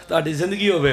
ਤੁਹਾਡੀ ਜ਼ਿੰਦਗੀ ਹੋਵੇ।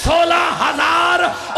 16,000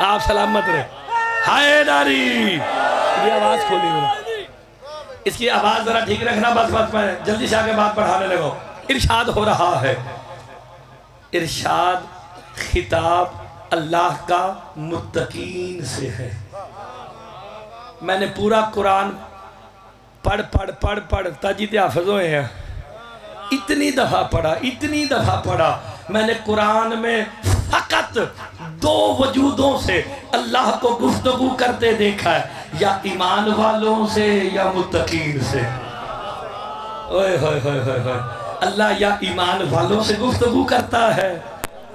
آپ سلامت رہے. حیداری. یہ آواز کھولی ہوئی, اس کی آواز ذرا ٹھیک رکھنا. بس میں جلدی سے آگے بات بڑھانے لگا. ارشاد ہو رہا ہے, ارشاد خطاب اللہ کا متقین سے ہے. میں نے پورا قرآن پڑھ تاجید حافظ ہوئے ہیں, اتنی دفعہ پڑھا. میں نے قرآن میں فقط 2 وجودوں سے اللہ کو گفتگو کرتے دیکھا ہے, یا ایمان والوں سے یا متقین سے. اوئے ہوئے ہوئے ہوئے, اللہ یا ایمان والوں سے گفتگو کرتا ہے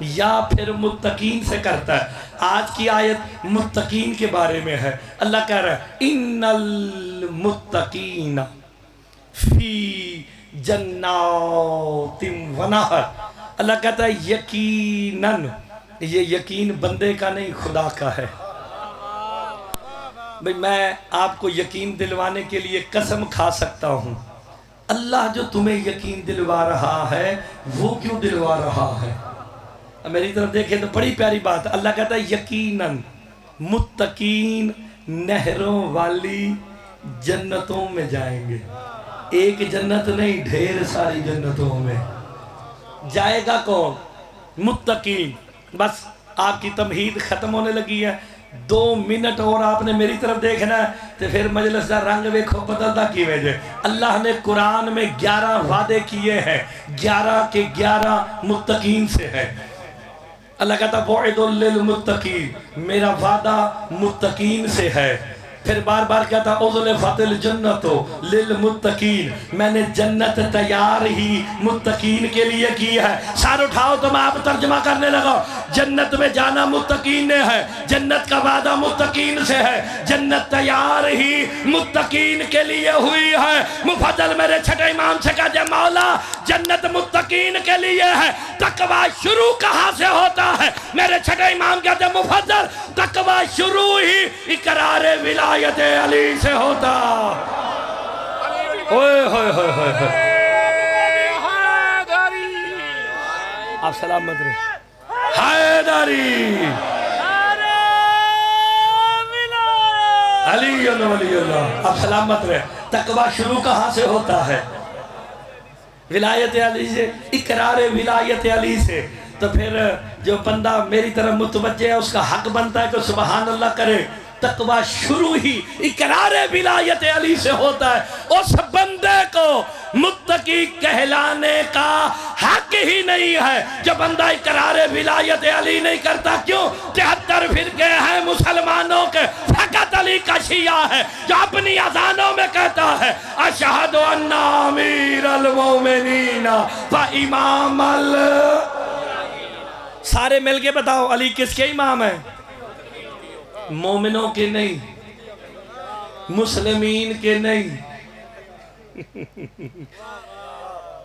یا پھر متقین سے کرتا ہے. آج کی آیت متقین کے بارے میں ہے. اللہ کہہ رہا ہے ان المتقین فی جنات و نہر. اللہ کہتا ہے یقیناً, یہ یقین بندے کا نہیں خدا کا ہے. بھئی میں آپ کو یقین دلوانے کے لیے قسم کھا سکتا ہوں, اللہ جو تمہیں یقین دلوا رہا ہے وہ کیوں دلوا رہا ہے؟ میری طرف دیکھیں تو بڑی پیاری بات. اللہ کہتا ہے یقیناً متقین نہروں والی جنتوں میں جائیں گے. ایک جنت نہیں, ڈھیر ساری جنتوں میں جائے گا. کون؟ متقین. بس آپ کی تمہید ختم ہونے لگی ہے. 2 منٹ اور آپ نے میری طرف دیکھنا ہے تو پھر مجلس دا رنگ ویکھو بدلتا کی وجہ. اللہ نے قرآن میں 11 وعدے کیے ہیں, 11 کے 11 متقین سے ہے. اللہ کہتا وعد للمتقین, میرا وعدہ متقین سے ہے. پھر بار بار کہتا اُزْلِفَتِ الْجَنَّةُ لِلْمُتَّقِينَ, میں نے جنت تیار ہی متقین کے لیے کی ہے. سار اٹھاؤ تو میں آپ ترجمہ کرنے لگا. جنت میں جانا متقین نے ہے, جنت کا وعدہ متقین سے ہے, جنت تیار ہی متقین کے لیے ہوئی ہے. مفضل میرے چھٹے امام سے کہا جائے مولا جنت متقین کے لیے ہے, تقوی شروع کہاں سے ہوتا ہے؟ میرے چھٹے امام کہتے ہیں مفضل تقوی شروع ہی اقرار ولایت علی سے ہوتا. اوئے ہوئے ہوئے ہوئے, آپ سلامت رہے. حیداری علی ولی اللہ, آپ سلامت رہے. تقوی شروع کہاں سے ہوتا ہے؟ ولایت علی سے, اقرار ولایت علی سے. تو پھر جو بندہ میری طرف متوجہ ہے اس کا حق بنتا ہے کہ سبحان اللہ کرے. تقوی شروع ہی اقرار ولایت علی سے ہوتا ہے. اس بندے کو متقی کہلانے کا حق ہی نہیں ہے جو بندہ اقرار ولایت علی نہیں کرتا. کیوں؟ 73 فرقے ہیں مسلمانوں کے, فقط علی کا شیعہ ہے جو اپنی اذانوں میں کہتا ہے اشہد ان امیر المومنین و امام سارے مل کے بتاؤ علی کس کے امام ہیں؟ مومنوں کے نہیں, مسلمین کے نہیں.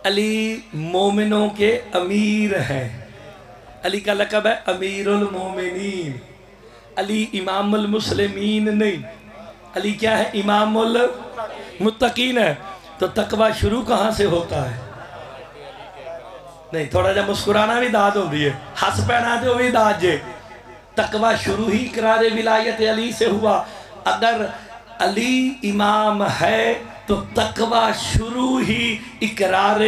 علی مومنوں کے امیر ہیں. علی کا لقب ہے امیر المومنین. علی امام المسلمین نہیں, علی کیا ہے؟ امام المتقین ہے. تو تقوی شروع کہاں سے ہوتا ہے؟ نہیں, تھوڑا جا مسکرانا بھی داد ہوتی ہے, ہس پینا جو بھی داد جے. تقوی شروع ہی اقرار ولایت علی سے ہوا. اگر علی امام ہے تو تقوی شروع ہی اقرار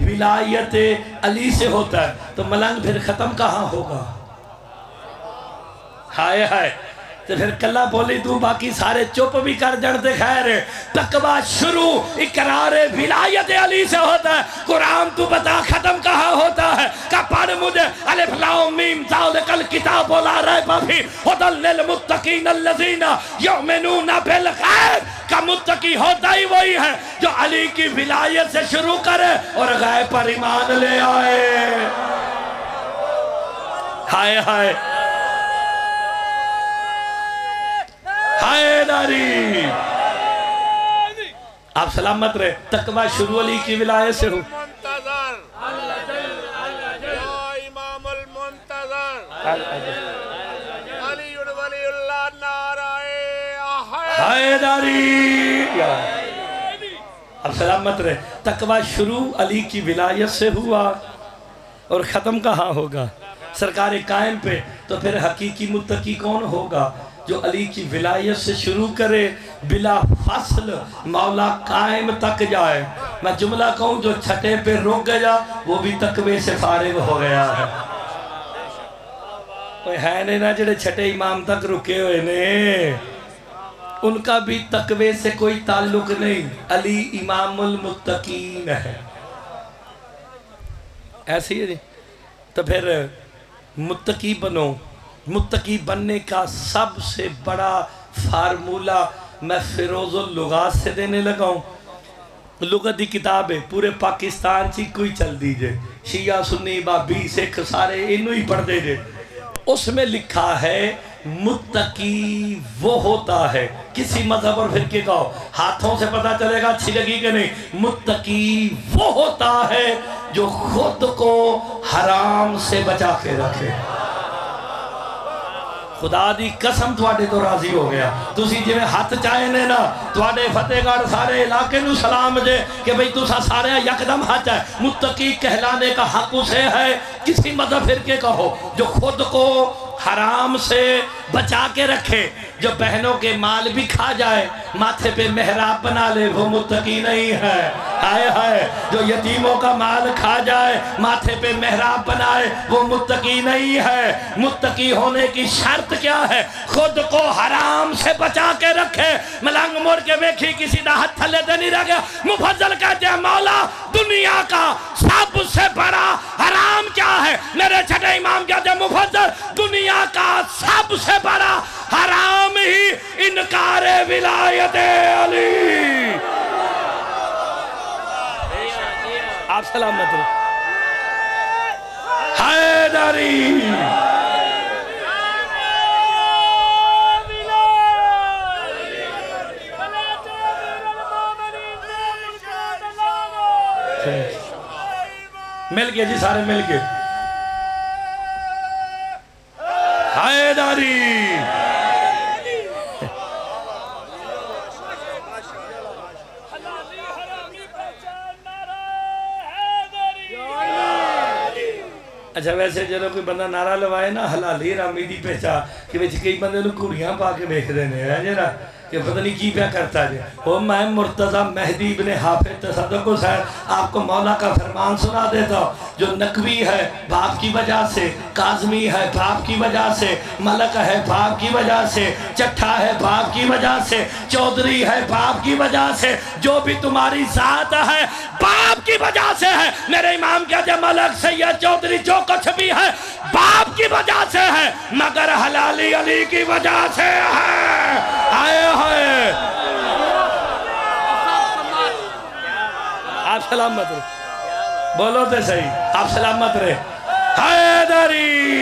ولایت علی سے ہوتا ہے. تو ملنگ پھر ختم کہاں ہوگا؟ ہائے ہائے, تو پھر کلہ بولی تو باقی سارے چپ بھی کر جڑتے. خیر تقوی شروع اقرار ولایت علی سے ہوتا ہے. قرآن تو بتا ختم کہاں ہوتا ہے؟ کہ پڑھ مجھے الف لام میم ذالک الکتاب لا ریب فیہ ھدی للمتقین الذین یؤمنون بالغیب. کا متقی ہوتا ہی وہی ہے جو علی کی ولایت سے شروع کرے اور غیب پر ایمان لے آئے. ہائے ہائے حیداری, آپ سلامت رہے. تقوی شروع علی کی ولایت سے ہو. امام المنتظر علی ولی اللہ نعرہ حیداری, آپ سلامت رہے. تقوی شروع علی کی ولایت سے ہوا اور ختم کہاں ہوگا؟ سرکار قائم پہ، تو پھر حقیقی متقی کون ہوگا؟ جو علی کی ولایت سے شروع کرے بلا فصل مولا قائم تک جائے۔ میں جملہ کہوں جو چھٹے پہ رک گیا وہ بھی تقوی سے فارغ ہو گیا ہے۔ کوئی ہے نہیں نا جڑے چھٹے امام تک رکے ہوئے نے، ان کا بھی تقوی سے کوئی تعلق نہیں۔ علی امام المتقین ہے، ایسی ہے جی۔ تو پھر متقی بنو۔ متقی بننے کا سب سے بڑا فارمولہ میں فیروز اللغات سے دینے لگا ہوں۔ لغت دی کتاب ہے، پورے پاکستان چی کوئی چل دیجئے، شیعہ سنی بابی سکھ سارے انہوں ہی پڑھ دیجئے۔ اس میں لکھا ہے متقی وہ ہوتا ہے، کسی مذہب اور فرقے کا ہو، ہاتھوں سے پتہ چلے گا اچھی لگی کہ نہیں۔ متقی وہ ہوتا ہے جو خود کو حرام سے بچا کے رکھے۔ خدا دی قسم تواڈے تو راضی ہو گیا، تسی جی میں ہاتھ چاہے نے نا، تواڈے فتح گڑھ سارے علاقے نو سلام دے کہ بھئی تسا سارے یکدم ہاتھ ہے۔ متقی کہلانے کا حق اسے ہے، کسی مذہب فرقے کا ہو، جو خود کو حرام سے بچا کے رکھے۔ جو بہنوں کے مال بھی کھا جائے، ماتھے پہ محراب بنا لے، وہ متقی نہیں ہے۔ ہائے ہائے، جو یتیموں کا مال کھا جائے، ماتھے پہ محراب بنائے، وہ متقی نہیں ہے۔ متقی ہونے کی شرط کیا ہے؟ خود کو حرام سے بچا کے رکھے۔ ملنگ مڑ کے ویکھی کسی دا ہاتھ تھلے دے نہیں رہ گیا۔ مفضل کہتے ہیں مولا دنیا کا سب سے بڑا حرام کیا ہے؟ میرے چھٹے امام کہتے ہیں مفضل دنیا کا سب سے بڑا حرام ہی انکار ولایت علی۔ آپ سلامت ہو حیدری۔ مل گئے جی، سارے مل گئے۔ حیدری اچھا ویسے جب کوئی بندہ نعرہ لوائے نا حلالی حرامی دی پہچان کہ بچ کئی بندے نو گھوڑیاں پا کے دیکھ دینے ہیں جی نا کہ پتہ نہیں کی پیا کرتا جی۔ وہ میں مرتضی مہدی ابن حافظ تصدق حسین آپ کو مولا کا فرمان سنا دیتا ہوں۔ جو نقوی ہے باپ کی وجہ سے، کاظمی ہے باپ کی وجہ سے، ملک ہے باپ کی وجہ سے، چٹھا ہے باپ کی وجہ سے، چودھری ہے باپ کی وجہ سے، جو بھی تمہاری ذات ہے باپ کی وجہ سے ہے۔ میرے امام کہتے ہیں ملک سید چودھری جو کچھ بھی ہے باپ کی وجہ سے ہے، مگر حلالی علی کی وجہ سے ہے۔ آئے ہوئے آپ سلامت رہے، بولو تے صحیح، آپ سلامت رہے۔ حیدری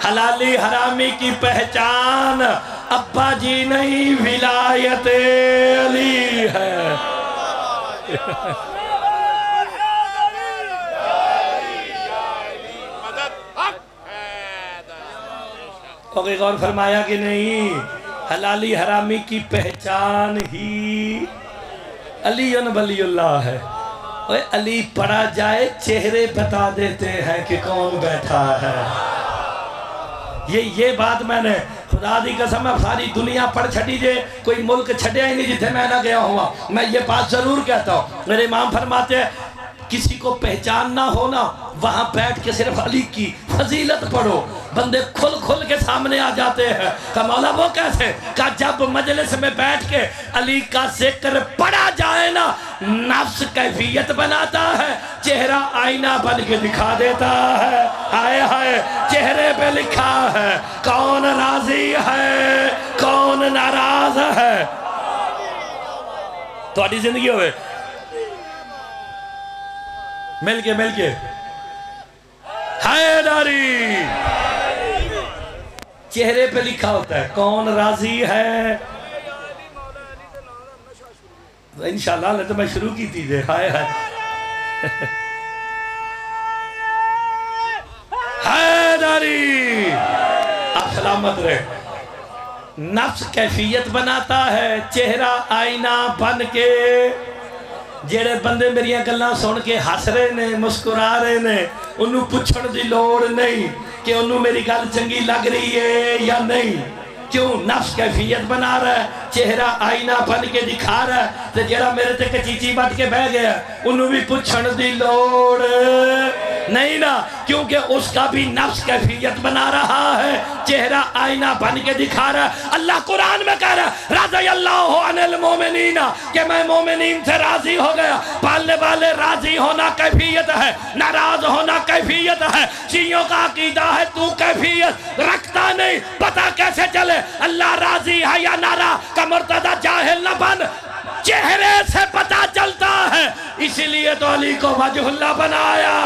حلالی حرامی کی پہچان ابا جی نہیں ولایت علی ہے۔ کوئی غور فرمایا کہ نہیں؟ حلالی حرامی کی پہچان ہی علی ولی اللہ ہے۔ علی پڑھا جائے چہرے بتا دیتے ہیں کہ کون بیٹھا ہے۔ یہ بات میں نے خدا دی قسم ہے ساری دنیا پڑھ چھٹی جے، کوئی ملک چھٹیا ہی نہیں جتھے میں نہ گیا ہوا۔ میں یہ بات ضرور کہتا ہوں، میرے امام فرماتے ہیں کسی کو پہچان نہ ہونا وہاں بیٹھ کے صرف علی کی فضیلت پڑھو، بندے کھل کے سامنے آ جاتے ہیں۔ کہ مولا وہ کیسے؟ کہ جب مجلس میں بیٹھ کے علی کا ذکر پڑھا جائے نا، نفس کیفیت بناتا ہے، چہرہ آئینہ بن کے دکھا دیتا ہے۔ ہائے ہائے چہرے پہ لکھا ہے کون راضی ہے کون ناراض ہے۔ تو آٹی زندگی ہوئے مل کے حیدری چہرے پہ لکھا ہوتا ہے کون راضی ہے۔ انشاءاللہ اللہ تو میں شروع کی تھی ہائے ہائے حیدری آپ سلامت رہے۔ نفس کیفیت بناتا ہے، چہرہ آئینہ بن کے جڑے بندے میری گلاں سن کے ہس رہے نے مسکرا رہے نے انہوں پوچھن دی لوڑ نہیں کہ انہوں میری گل چنگی لگ رہی ہے یا نہیں. کیوں؟ نفس کیفیت بنا رہا ہے, چہرہ آئینہ بن کے دکھا رہا ہے. تو جڑا میرے تے کچیچی بٹ کے بہ گیا انہوں بھی پوچھن دی لوڑ نہیں نا, کیونکہ اس کا بھی نفس کیفیت بنا رہا ہے, چہرہ آئینہ بن کے دکھا رہا ہے. اللہ قرآن میں کہہ رہا ہے رضی اللہ عن المومنین کہ میں مومنین سے راضی ہو گیا. پالنے والے راضی ہونا کیفیت ہے, ناراض ہونا کیفیت ہے. شیعوں کا عقیدہ ہے تو کیفیت رکھتا نہیں, پتہ کیسے چلے اللہ راضی ہے یا ناراض کا مرتدہ جاہل نہ بن, چہرے سے پتہ چلتا ہے. اسی لیے تو علی کو وجہ اللہ بنایا.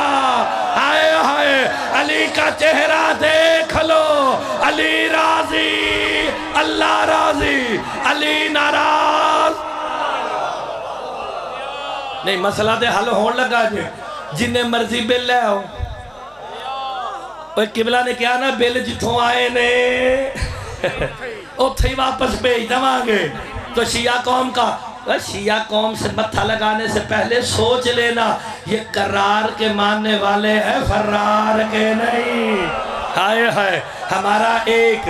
ہائے ہائے علی کا چہرہ دیکھ لو, علی راضی اللہ راضی, علی ناراض نہیں. مسئلہ دے حل ہون لگا جے جنہیں مرضی بل لے آؤ. قبلہ نے کیا نا بل جتوں آئے نے اتھے ہی واپس بھیج دیں گے. تو شیعہ قوم کا شیعہ قوم سے متھا لگانے سے پہلے سوچ لینا یہ قرار کے ماننے والے ہیں فرار کے نہیں. ہائے ہائے ہمارا ایک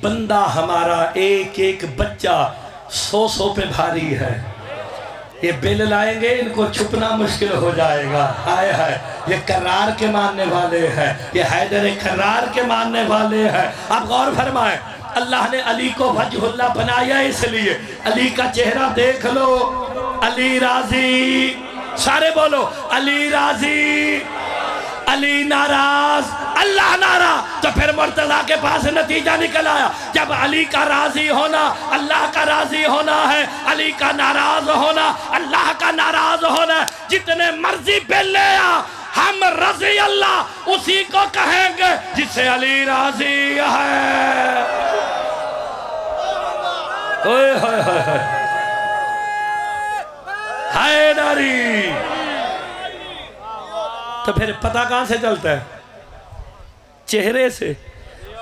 بندہ, ہمارا ایک بچہ 100 پہ بھاری ہے. یہ بل لائیں گے ان کو چھپنا مشکل ہو جائے گا. ہائے ہائے یہ قرار کے ماننے والے ہیں, یہ حیدر قرار کے ماننے والے ہیں. آپ غور فرمائیں اللہ نے علی کو وجہ اللہ بنایا اس لیے. علی کا چہرہ دیکھ لو, علی راضی, سارے بولو علی راضی, علی ناراض, اللہ ناراض. تو پھر مرتضیٰ کے پاس نتیجہ نکل آیا جب علی کا راضی ہونا اللہ کا راضی ہونا ہے, علی کا ناراض ہونا اللہ کا ناراض ہونا ہے. جتنے مرضی بل لے آ, ہم رضی اللہ اسی کو کہیں گے جسے علی راضی ہے. حیدری. تو پھر پتہ کہاں سے چلتا ہے؟ چہرے سے.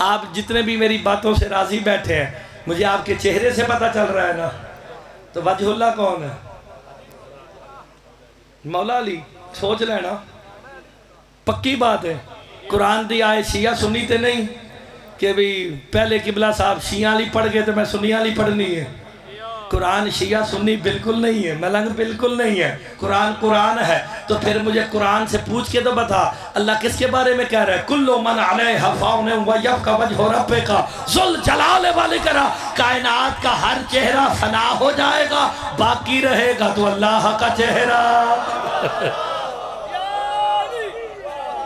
آپ جتنے بھی میری باتوں سے راضی بیٹھے ہیں مجھے آپ کے چہرے سے پتہ چل رہا ہے نا. تو وجہ اللہ کون ہے؟ مولا علی. سوچ لینا پکی بات ہے. قرآن دی آئے شیعہ سنی تے نہیں کہ بھی پہلے قبلہ صاحب شیعہ علی پڑھ گئے تو میں سنی علی پڑھنی ہے. قرآن شیعہ سنی بالکل نہیں ہے, ملنگ بالکل نہیں ہے. قرآن ہے. تو پھر مجھے قرآن سے پوچھ کے تو بتا اللہ کس کے بارے میں کہہ رہا ہے؟ کلو من علیہا فان ویبقی وجہ ربک ذو الجلال والاکرام. کائنات کا ہر چہرہ فنا ہو جائے گا, باقی رہے گا تو اللہ کا چہرہ.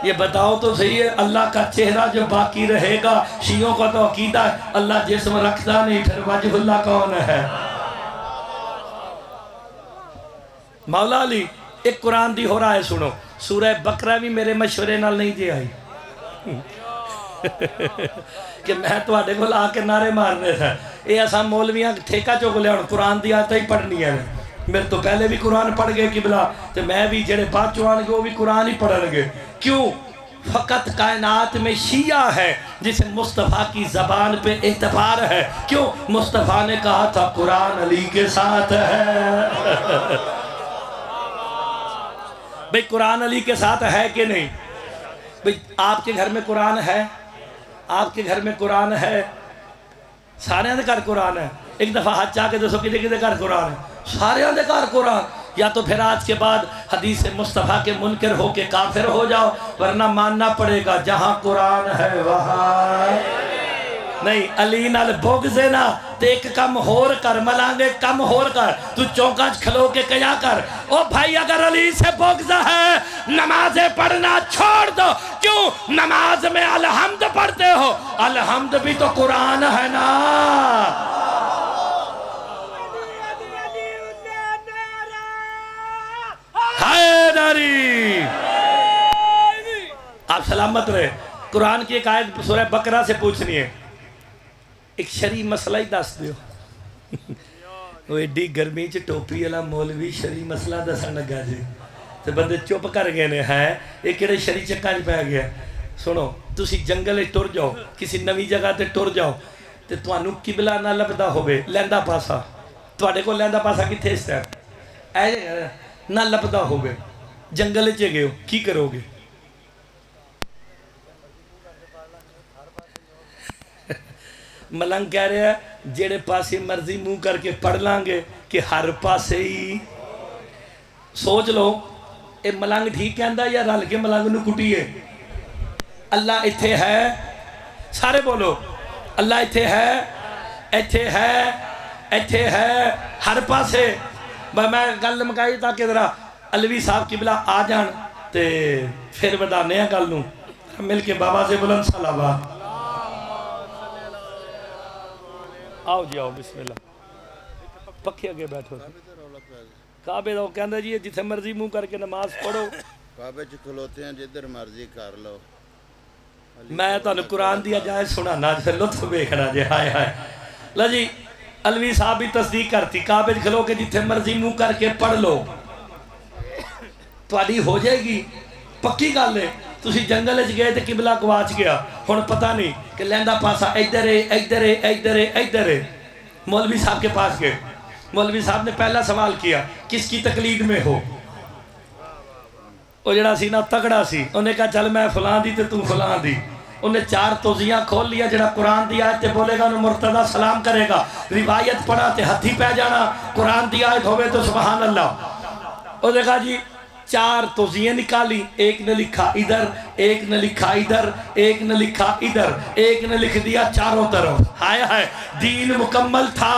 یہ بتاؤ تو صحیح ہے اللہ کا چہرہ جو باقی رہے گا. شیعوں کا تو عقیدہ ہے اللہ جسم رکھتا نہیں, پھر وجہ اللہ کون ہے؟ مولا علی. ایک قرآن دی ہو رہا ہے سنو, سورہ بقرہ بھی میرے مشورے نال نہیں دے آئی کہ میں تو آٹے کو لا کے نعرے مارنے تھا. یہ ایسا مولویاں ٹھیکہ چوک لے اور قرآن دی آتا ہی پڑھنی ہے. میرے تو پہلے بھی قرآن پڑھ گئے قبلہ, تو میں بھی جڑے بات چوان گے وہ بھی قرآن ہی پڑھن گے. کیوں؟ فقط کائنات میں شیعہ ہے جسے مصطفیٰ کی زبان پہ اعتبار ہے. کیوں؟ مصطفیٰ نے کہا تھا قرآن علی کے ساتھ ہے. بھئی قرآن علی کے ساتھ ہے کہ نہیں؟ بھئی آپ کے گھر میں قرآن ہے, آپ کے گھر میں قرآن ہے, سارے دے گھر قرآن ہے. ایک دفعہ ہاتھ چاہ کے دسو کدے کدے گھر قرآن ہے؟ سارے دے گھر قرآن. یا تو پھر آج کے بعد حدیث مصطفیٰ کے منکر ہو کے کافر ہو جاؤ, ورنہ ماننا پڑے گا جہاں قرآن ہے وہاں نہیں. علی نال بغض ہے نا تے ایک کم ہور کر, ملانگے کم ہور کر, تو چونکا کھلو کے کیا کر. او بھائی اگر علی سے بغض ہے نمازیں پڑھنا چھوڑ دو. کیوں؟ نماز میں الحمد پڑھتے ہو, الحمد بھی تو قرآن ہے نا. حیدری. آپ سلامت رہے. قرآن کی ایک آیت سورہ بقرہ سے پوچھنی ہے, ایک شرعی مسئلہ ہی دس دیو. وہ ایڈی گرمی چ ٹوپی والا مولوی شرعی مسئلہ دسن لگا جی, تو بندے چپ کر گئے نے. ہے یہ کہڑے شرعی چکاں چ پی گیا. سنو تسی جنگل ٹر جاؤ کسی نوی جگہ تے ٹر جاؤ تے تانوں قبلہ نہ لبدا ہوے لیندا پاسا تواڈے کول لیندا پاسا کتھے اس ٹائم اے نہ لبدا ہوے جنگل وچ گئے ہو کی کرو گے ملنگ کہہ رہا ہے جیڑے پاسے مرضی منہ کر کے پڑھ لیں گے کہ ہر پاسے ہی سوچ لو اے ملنگ ٹھیک کہندا یا رل کے ملنگ نو کٹیے اللہ ایتھے ہے سارے بولو اللہ ایتھے ہے ایتھے ہے ایتھے ہے ہر پاسے میں گل مکائی تاکہ ذرا علوی صاحب قبلہ آ جان تے پھر بدانے ہیں گل نو مل کے بابا سے بلند صلوات آؤ جی آؤ بسم اللہ پکھے اگے بیٹھو کعبے دا کہندا جی جتھے مرضی منہ کر کے نماز پڑھو کعبے چ کھلوتے ہیں جدھر مرضی کر لو میں تانوں قرآن دیا جائے سنانا جے لطف ویکھنا جے ہائے ہائے لا جی علوی صاحب بھی تصدیق کرتی کعبے چ کھلو کے جتھے مرضی منہ کر کے پڑھ لو تواڈی ہو جائے گی پکی گل ہے تسی جنگل وچ گئے تے قبلہ گواچ گیا ہن پتہ نہیں کہ لیندا پاسا ادھر ہے ادھر ہے ادھر ہے ادھر ہے مولوی صاحب کے پاس گئے مولوی صاحب نے پہلا سوال کیا کس کی تقلید میں ہو وہ جڑا سی نا تگڑا سی انہیں کہا چل میں فلاں دی تے تو فلاں دی انہیں 4 توزیاں کھول لیا جڑا قرآن دی آیت تے بولے گا انہیں مرتضی سلام کرے گا روایت پڑھا تے ہتھی پہ جانا قرآن دی آیت ہوئے تو سبحان اللہ انہیں کہا جی 4 توزیاں نکالی ایک نے لکھا ادھر ایک نے لکھا ادھر ایک نے لکھا ادھر ایک نے لکھ دیا چاروں طرف ہائے ہائے دین مکمل تھا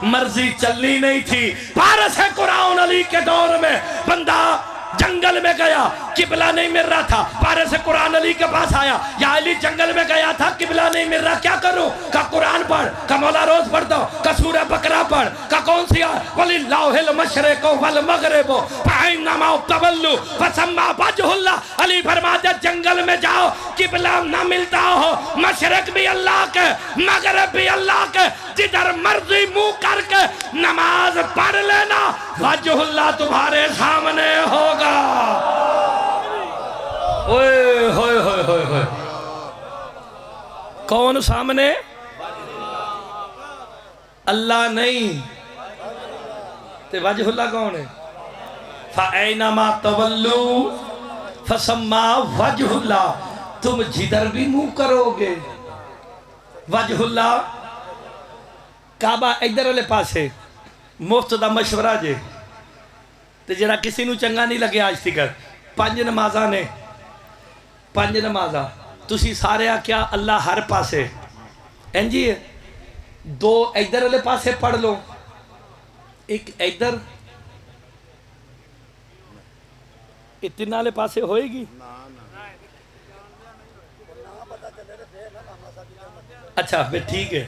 مرضی چلنی نہیں تھی پارس قرآن علی کے دور میں بندہ جنگل میں گیا قبلہ نہیں مل رہا تھا پارے سے قرآن علی کے پاس آیا یا علی جنگل میں گیا تھا قبلہ نہیں مل رہا کیا کروں کہا قرآن پڑھ کہا مولا روز پڑھ دو کہا سورہ بقرہ پڑھ کہا کون سی آیت وَلِلَّهِ الْمَشْرِقُ وَالْمَغْرِبُ فَأَيْنَمَا تُوَلُّوا فَثَمَّ وَجْهُ اللَّهِ علی فرماتے جنگل میں جاؤ قبلہ نہ ملتا ہو مشرق بھی اللہ کے مغرب بھی اللہ کے جدھر مرضی منہ کر کے نماز پڑھ لینا وجہ اللہ تمہارے سامنے ہوگا اوئے ہوئے ہوئے ہوئے ہوئے کون سامنے اللہ نہیں تے وجہ اللہ کون ہے فَأَيْنَمَا تَوَلُّوا فَسَمَّا وَجْهُ اللَّهِ تم جدھر بھی منہ کرو گے وجہ اللہ کعبہ ادھر والے پاسے مفت دا مشورہ جے تے جڑا کسی نو چنگا نہیں لگے آج تک 5 نمازاں نے 5 نمازاں تسی سارے کیا اللہ ہر پاسے این جی 2 ادھر والے پاسے پڑھ لو ایک ادھر اتنا والے پاسے ہوئے گی اچھا پھر ٹھیک ہے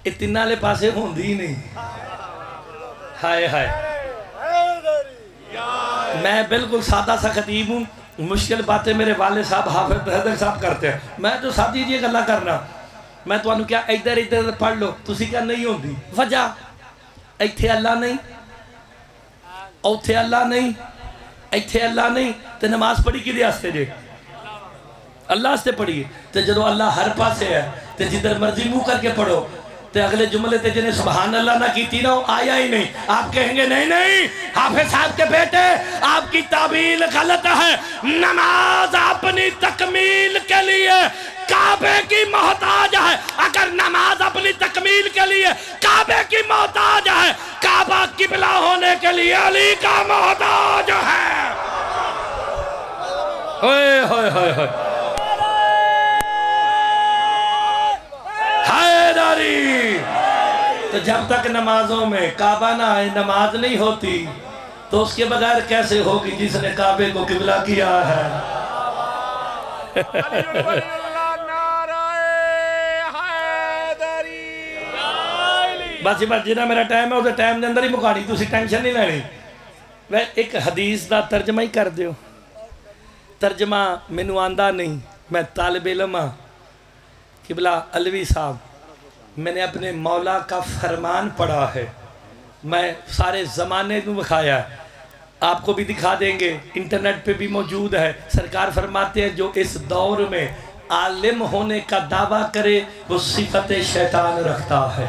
اتنا والے پاسے ہوندی ہی نہیں ہائے ہائے میں بالکل سادہ سا خطیب ہوں مشکل باتیں میرے والد صاحب حافظ حیدر صاحب کرتے ہیں میں تو ساتھی جی گلا کرنا میں تو کیا ادھر ادھر پڑھ لو تسی کیا نہیں ہوندی وجہ ایتھے اللہ نہیں اوتھے اللہ نہیں ایتھے اللہ نہیں تے نماز پڑھی کی دیاستے جے اللہ سے پڑھیے تے جدو اللہ ہر پاسے ہے تے جدھر مرضی منہ کر کے پڑھو تے اگلے جملے تے جنہیں سبحان اللہ نہ کیتی نہ آیا ہی نہیں آپ کہیں گے نہیں نہیں حافظ صاحب کے بیٹے آپ کی تعبیل غلط ہے نماز اپنی تکمیل کے لیے کعبے کی محتاج ہے اگر نماز اپنی تکمیل کے لیے کعبے کی محتاج ہے کعبہ قبلہ ہونے کے لیے علی کا محتاج ہے ہوئے ہوئے ہوئے ہوئے حیدری تو جب تک نمازوں میں کعبہ نہ آئے نماز نہیں ہوتی تو اس کے بغیر کیسے ہوگی جس نے کعبے کو قبلہ کیا ہے بس جنہ میرا ٹائم ہے اسے ٹائم دے اندر ہی مکانی تسی ٹینشن نہیں لینی میں ایک حدیث دا ترجمہ ہی کر دیو ترجمہ مینوں آندا نہیں میں طالب علم ہاں قبلہ علوی صاحب میں نے اپنے مولا کا فرمان پڑھا ہے میں سارے زمانے کو بکھایا آپ کو بھی دکھا دیں گے، انٹرنیٹ پہ بھی موجود ہے. سرکار فرماتے ہیں جو اس دور میں عالم ہونے کا دعویٰ کرے وہ صفت شیطان رکھتا ہے.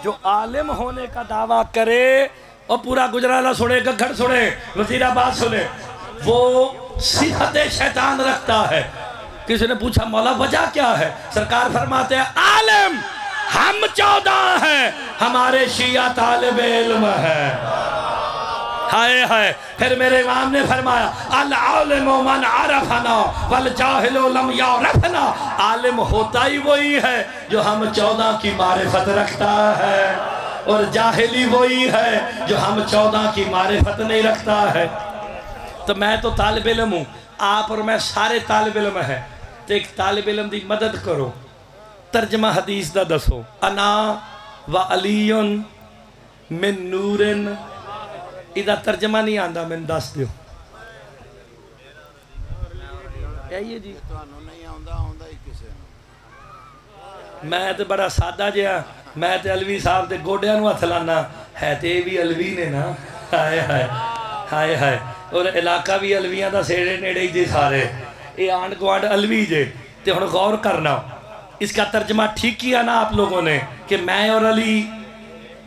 جو عالم ہونے کا دعویٰ کرے اور پورا گجرالہ سنے، گگھڑ سنے، وزیر آباد سنے، وہ صفت شیطان رکھتا ہے. کسی نے پوچھا مولا وجہ کیا ہے؟ سرکار فرماتے ہیں عالم ہم 14 ہیں، ہمارے شیعہ طالب علم ہیں. ہائے ہائے. پھر میرے امام نے فرمایا العالم من عرفنا والجاہل لم یعرفنا. عالم ہوتا ہی وہی ہے جو ہم 14 کی معرفت رکھتا ہے، اور جاہلی وہی ہے جو ہم 14 کی معرفت نہیں رکھتا ہے. تو میں تو طالب علم ہوں، آپ اور میں سارے طالب علم ہیں. تو ایک طالب علم دی مدد کرو، ترجمہ حدیث دا دسو. انا و علی من نورن، ادھا ترجمہ نہیں آندہ میں دس دیو. یہ جی میں تو بڑا سادہ جہاں، میں تو علوی صاحب دے گوڑیاں نو ہتھ لانا ہے، تے بھی علوی نے نا. ہائے ہائے ہائے ہائے. اور علاقہ بھی علویاں دا سیڑے نیڑے جی سارے، اے آنڈ گوانڈ علوی جے. تے ہن غور کرنا، اس کا ترجمہ ٹھیک کیا نا آپ لوگوں نے کہ میں اور علی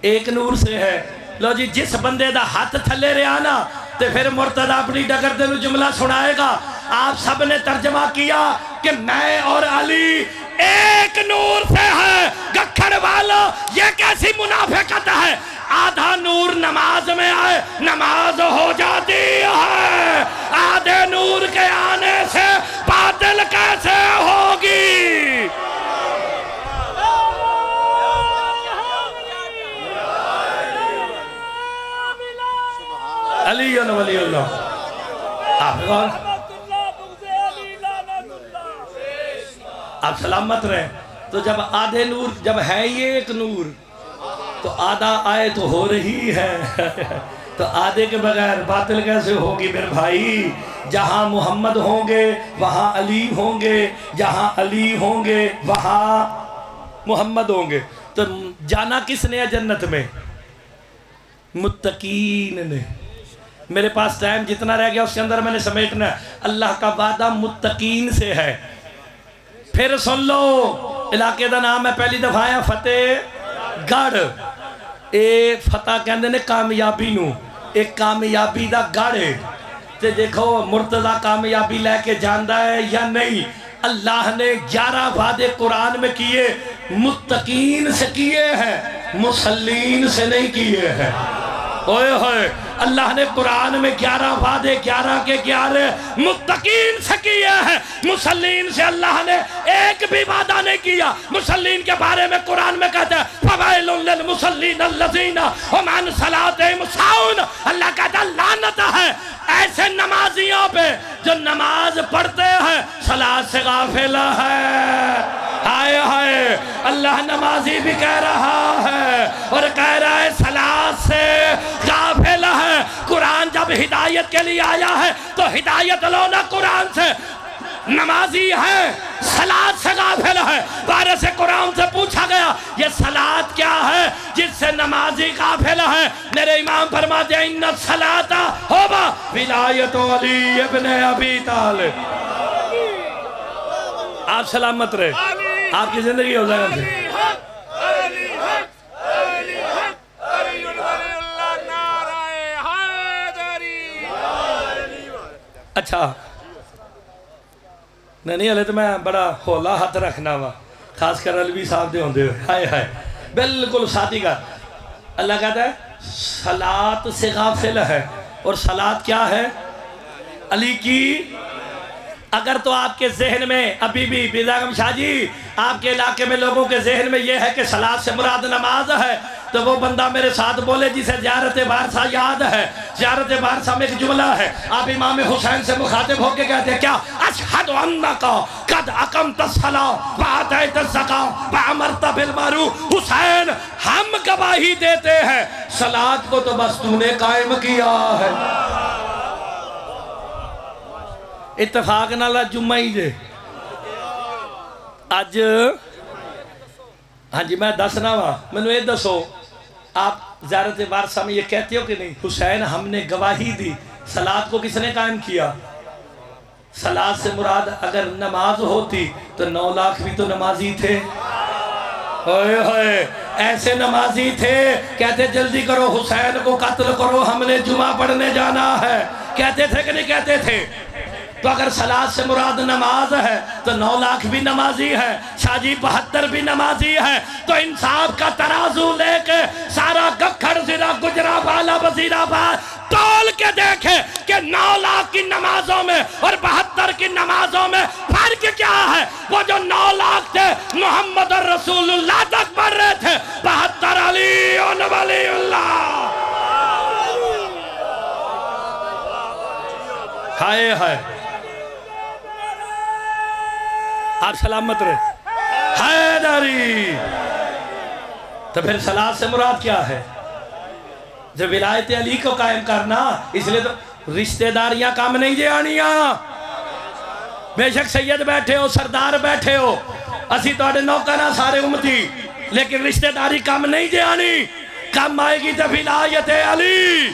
ایک نور سے ہے. لو جی جس بندے دا ہاتھ تھلے رہا نا تے پھر مرتضی اپنی ڈگر دے نو جملہ سنائے گا. آپ سب نے ترجمہ کیا کہ میں اور علی ایک نور سے ہے. گکھڑ والا یہ کیسی منافقت ہے؟ آدھا نور نماز میں آئے نماز ہو جاتی ہے، آدھے نور کے آنے سے باطل کیسے ہوگی؟ علی ولی اللہ. آپ سلامت رہیں. تو جب آدھے نور، جب ہے یہ ایک نور تو آدھا آئے تو ہو رہی ہے، تو آدھے کے بغیر باطل کیسے ہوگی میرے بھائی؟ جہاں محمد ہوں گے وہاں علی ہوں گے، جہاں علی ہوں گے وہاں محمد ہوں گے. تو جانا کس نے ہے جنت میں؟ متقین نے. میرے پاس ٹائم جتنا رہ گیا اس کے اندر میں نے سمیٹنا ہے. اللہ کا وعدہ متقین سے ہے. پھر سن لو، علاقے دا نام ہے پہلی دفعہ آیا فتح گڑھ. اے فتح کہندے نے کامیابی نو، ایک کامیابی دا گڑھ ہے. تے دیکھو مرتضی کامیابی لے کے جاندہ ہے یا نہیں؟ اللہ نے 11 وعدے قرآن میں کیے، متقین سے کیے ہیں، مسلین سے نہیں کیے ہیں. اوئے ہوئے اللہ نے قرآن میں 11 وعدے 11 کے 11 متقین سے کیے ہیں، مسلین سے اللہ نے ایک بھی وعدہ نہیں کیا. مسلین کے بارے میں قرآن میں کہتا ہے فَوَيْلٌ لِّلْمُصَلِّينَ الَّذِينَ هُمْ عَنْ صَلَاتِهِمْ سَاهُونَ. اللہ کہتا ہے لعنت ہے ایسے نمازیوں پہ جو نماز پڑھتے ہیں صلاۃ سے غافل ہے. ہائے ہائے. اللہ نمازی بھی کہہ رہا ہے اور کہہ رہا ہے صلاۃ سے غافل ہے. قرآن جب ہدایت کے لیے آیا ہے تو ہدایت لو نا قرآن سے. نمازی ہے صلاۃ سے غافل ہے. بارے سے قرآن سے پوچھا گیا یہ صلاۃ کیا ہے جس سے نمازی غافل ہے؟ میرے امام فرماتے ہیں ان الصلاۃ ہوبا ولایت علی ابن ابی طالب. آپ سلامت رہے، آپ کی زندگی ہو جائے گا. اچھا نہیں ہلے تو میں بڑا ہولا ہاتھ رکھنا وا، خاص کر علوی صاحب دے ہوندے ہوئے. ہائے ہائے بالکل ساتھی کا. اللہ کہتا ہے صلاۃ سے غافل ہے. اور صلاۃ کیا ہے؟ علی کی. اگر تو آپ کے ذہن میں ابھی بھی بیزاغم شاہ جی آپ کے علاقے میں لوگوں کے ذہن میں یہ ہے کہ صلاۃ سے مراد نماز ہے تو وہ بندہ میرے ساتھ بولے جسے زیارت بارسا یاد ہے. زیارت بارسا میں ایک جملہ ہے، آپ امام حسین سے مخاطب ہو کے کہتے ہیں کیا؟ اشہد انکا قد اقمت الصلاۃ وآتیت الزکاۃ وامرت بالمعروف. حسین ہم گواہی دیتے ہیں صلاۃ کو تو بس تو نے قائم کیا ہے. اتفاق نالا جمعہ ہی جے آج. ہاں جی میں دسنا وا، میں نے یہ دسو آپ زیارت وارثہ میں یہ کہتے ہو کہ نہیں حسین ہم نے گواہی دی، صلاۃ کو کس نے قائم کیا؟ صلاۃ سے مراد اگر نماز ہوتی تو 9 لاکھ بھی تو نمازی تھے، ہوئے ہوئے ایسے نمازی تھے، کہتے جلدی کرو حسین کو قتل کرو ہم نے جمعہ پڑھنے جانا ہے، کہتے تھے کہ نہیں کہتے تھے؟ تو اگر صلاۃ سے مراد نماز ہے تو 9 لاکھ بھی نمازی ہے، شاہ جی 72 بھی نمازی ہے، تو انصاف کا ترازو لے کے سارا گکھڑ ضلع گجرانوالہ وزیرآباد تول کے دیکھے کہ 9 لاکھ کی نمازوں میں اور 72 کی نمازوں میں فرق کیا ہے؟ وہ جو 9 لاکھ تھے محمد رسول اللہ تک پڑھ رہے تھے، 72 علی ولی اللہ، ہائے ہائے آپ سلامت رہے حیدری۔ تو پھر صلاۃ سے مراد کیا ہے؟ جو ولایت علی کو قائم کرنا، اس لیے تو رشتہ داریاں کام نہیں جے آنیاں، بے شک سید بیٹھے ہو سردار بیٹھے ہو اسی تو اڑے نوکرہ سارے امتی، لیکن رشتہ داری کام نہیں جے آنی، کام آئے گی تو ولایت علی۔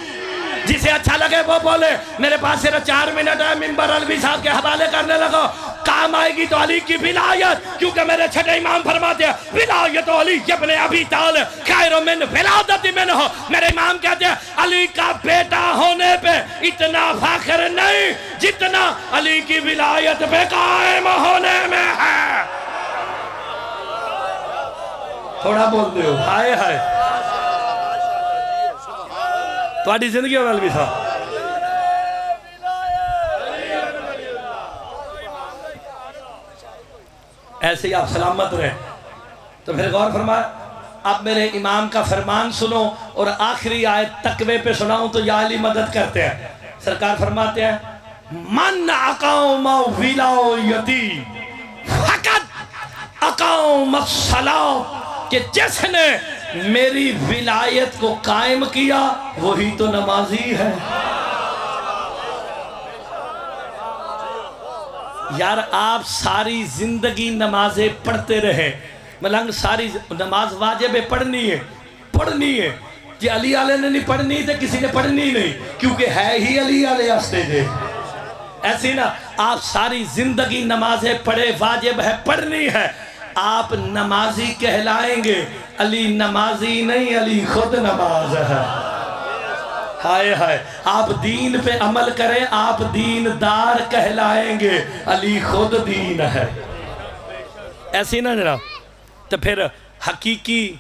جسے اچھا لگے وہ بولے، میرے پاس صرف 4 منٹ ہے، منبر علوی صاحب کے حوالے کرنے لگو، کام آئے گی تو علی کی ولایت، کیونکہ میرے چھٹے امام فرماتے ہیں ولایت علی ابن ابی طالب خیر من ولادت منہ، میرے امام کہتے ہیں علی کا بیٹا ہونے پہ اتنا فخر نہیں جتنا علی کی ولایت پہ قائم ہونے میں ہے۔ تھوڑا بول دے ہو ہائے ہائے تھوڑی زندگی ہو علوی صاحب، ایسے ہی آپ سلامت رہے۔ تو پھر غور فرمائے، اب میرے امام کا فرمان سنو اور آخری آیت تقوی پہ سناؤں تو یا علی مدد کرتے ہیں۔ سرکار فرماتے ہیں من اقام ولایتی فقط اقام الصلاۃ، کہ جس نے میری ولایت کو قائم کیا وہی تو نمازی ہے۔ یار آپ ساری زندگی نمازیں پڑھتے رہے، ملنگ ساری نماز واجب پڑھنی ہے جی، علی علیہ نے نہیں پڑھنی تو کسی نے پڑھنی نہیں، کیونکہ ہے ہی علی علیہ ہستے دے، ایسی نا آپ ساری زندگی نمازیں پڑھے، واجب ہے پڑھنی ہے، آپ نمازی کہلائیں گے، علی نمازی نہیں علی خود نماز ہے، ہائے ہائے آپ دین پہ عمل کریں، آپ دین دار کہلائیں گے، علی خود دین ہے، ایسی نا جناب۔ تو پھر حقیقی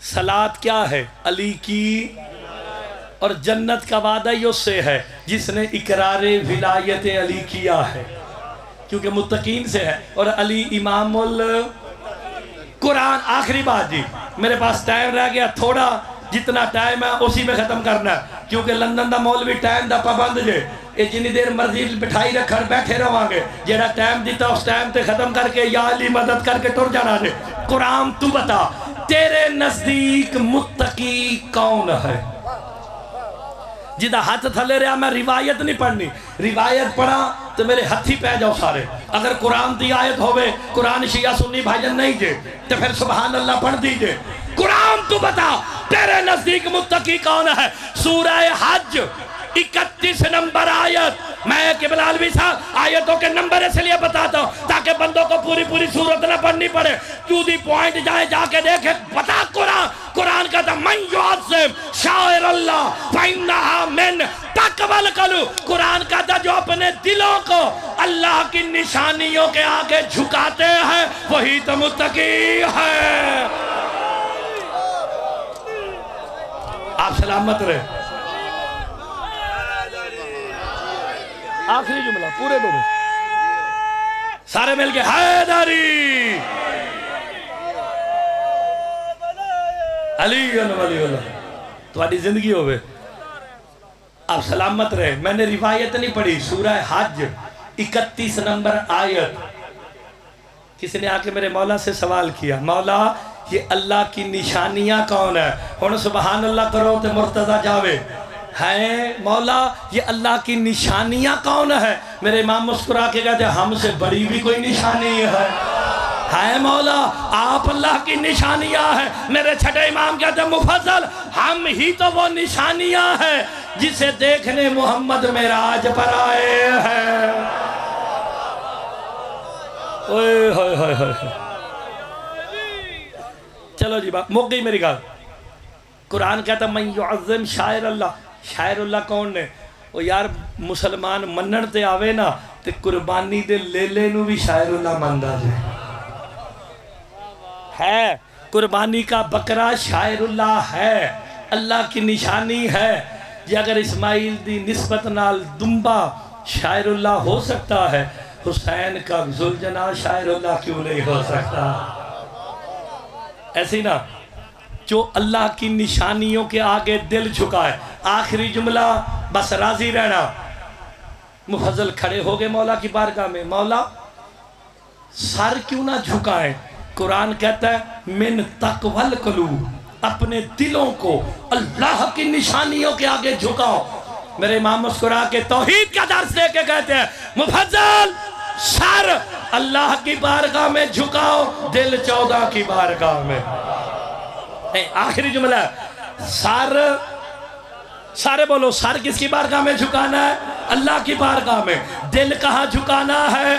صلاۃ کیا ہے؟ علی کی، اور جنت کا وعدہ ہی اس سے ہے جس نے اقرار ولایت علی کیا ہے، کیونکہ متقین سے ہے، اور علی امام قرآن۔ آخری بات جی، میرے پاس ٹائم رہ گیا تھوڑا، جتنا ٹائم ہے اسی میں ختم کرنا ہے، کیونکہ لندن دا مولوی ٹائم دا پابند جے، یہ جنی دیر مرضی بٹھائی رکھڑ بیٹھے رہاں گے، جیڑا ٹائم دیتا اس ٹائم تے ختم کر کے یا علی مدد کر کے ٹر جانا جے۔ قرآن تو بتا تیرے نزدیک متقی کون ہے؟ جدہ ہاتھ تھلے رہا، میں روایت نہیں پڑھنی، روایت پڑھا تو میرے ہتھی پہ جاؤ سارے، اگر قرآن دی آیت ہوئے، قرآن شیعہ سنی بھائیجن نہیں جے تو پھر سبحان اللہ پڑھ دیجئے۔ قرآن تو بتا تیرے نزدیک متقی کون ہے؟ سورہ حج 31 نمبر آیت، میں قبلہ علوی صاحب آیتوں کے نمبر اس لیے بتاتا ہوں تاکہ بندوں کو پوری صورت نہ پڑھنی پڑے، تو دی پوائنٹ جائے جا کے دیکھے، بتا قرآن کہتا من یعظم شاعر اللہ فإنہا من تقوی القلوب، قرآن کہتا جو اپنے دلوں کو اللہ کی نشانیوں کے آگے جھکاتے ہیں وہی تو متقی ہے۔ آپ سلامت رہے۔ آخری جملہ پورے دو سارے مل کے حیدری علی ولی اللہ، تمہاری زندگی ہوئے آپ سلامت رہے۔ میں نے روایت نہیں پڑھی، سورہ حج 31 نمبر آیت، کسی نے آ کے میرے مولا سے سوال کیا، مولا یہ اللہ کی نشانیاں کون ہے؟ ہن سبحان اللہ کرو تے مرتضی جاوے، ہے مولا یہ اللہ کی نشانیاں کون ہے؟ میرے امام مسکرا کے کہتے ہیں ہم سے بڑی بھی کوئی نشانی ہے، ہے مولا آپ اللہ کی نشانیاں ہیں. میرے چھٹے امام کہتے ہیں مفضل ہم ہی تو وہ نشانیاں ہیں جسے دیکھنے محمد معراج پر آئے ہیں. چلو جی بات مک گئی میری گال. قرآن کہتا من یعظم شاعر اللہ. شاعر اللہ کون نے؟ وہ یار مسلمان منن تے آوے نا تے قربانی دے لے لے نو بھی شاعر اللہ مندہ جائے ہے. قربانی کا بکرا شاعر اللہ ہے, اللہ کی نشانی ہے. جی اگر اسماعیل دی نسبت نال دمبا شاعر اللہ ہو سکتا ہے, حسین کا ذوالجناح شاعر اللہ کیوں نہیں ہو سکتا؟ ایسی نا جو اللہ کی نشانیوں کے آگے دل جھکائے. آخری جملہ بس راضی رہنا. مفضل کھڑے ہو گئے مولا کی بارگاہ میں, مولا سر کیوں نہ جھکائیں؟ قرآن کہتا ہے من تقوی القلوب, اپنے دلوں کو اللہ کی نشانیوں کے آگے جھکاؤ. میرے امام مسکرا کے توحید کا درس دے کے کہتے ہیں مفضل سر اللہ کی بارگاہ میں جھکاؤ, دل 14 کی بارگاہ میں. آخری جملہ سر, سارے بولو سر کس کی بارگاہ میں جھکانا ہے؟ اللہ کی بارگاہ میں. دل کہاں جھکانا ہے؟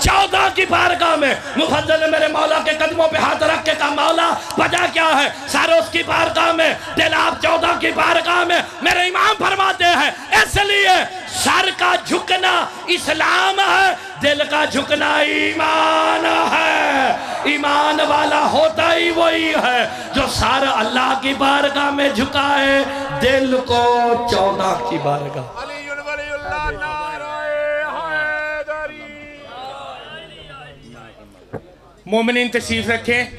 14 کی بارگاہ میں. مفضل نے میرے مولا کے قدموں پہ ہاتھ رکھ کے کہا مولا وجہ کیا ہے؟ سر اس کی بارگاہ میں, دل آپ 14 کی بارگاہ میں. میرے امام فرماتے ہیں اس لیے سر کا جھکنا اسلام ہے, دل کا جھکنا ایمان ہے. ایمان والا ہوتا ہی وہی ہے جو سر اللہ کی بارگاہ میں جھکائے, دل کو 14 کی بارگاہ. علی ولی اللہ نعرہ حیدری. مومنین تشریف رکھیں.